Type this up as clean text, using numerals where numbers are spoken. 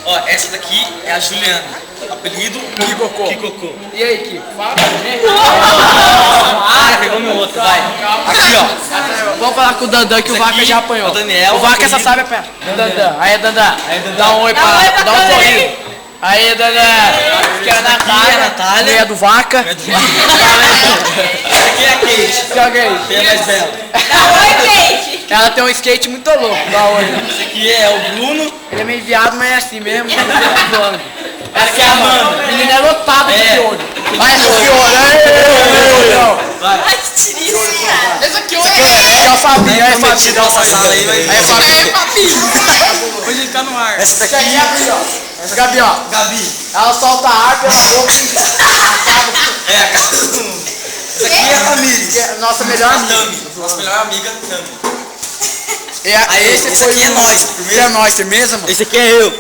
Ó, essa daqui é a Juliana. Apelido Kikocô. Kikocô. E aí, Kiko? Fala. Ah, pegou meu outro, vai. Aqui, ó. Vamos falar com o Dandan que o Esse Vaca aqui já apanhou. é o Daniel, O Vaca apelido. essa sabe a pé. Dandan. Aí, Dandan. Dandan. Dá um oi pra Dá um oi pra dá um câmera sorriso. aí. Aí, Dandan. Aqui é a Natália. Natália. Meia do Vaca. Essa aqui é a Kate. Que alguém? Tem a mais bela. Dá oi, Kate. Ela tem um skate muito louco. Dá oi. Esse aqui é o Bruno. Ele é meio viado, mas é assim mesmo. Essa aqui é a Amanda. Menina é lotada de É. piolho. Vai, esse piolho. Vai. Ai, que tiricinha. Esse aqui é o Fabinho. Aí, Prometi Fabinho. nossa sala aí, mas... Aí, Fabinho. Hoje ele tá no ar. Essa Essa daqui aqui é a Gabi, ó. Essa Gabi, ó. Gabi. Ela solta a ar pela boca e É a casa do... Essa aqui é a Tamires. é a nossa melhor A amiga. Tami. Nossa melhor amiga, Tami. Aí, Aí, esse foi aqui é o- nós, Esse é nós, firmeza, mano? Esse aqui é eu.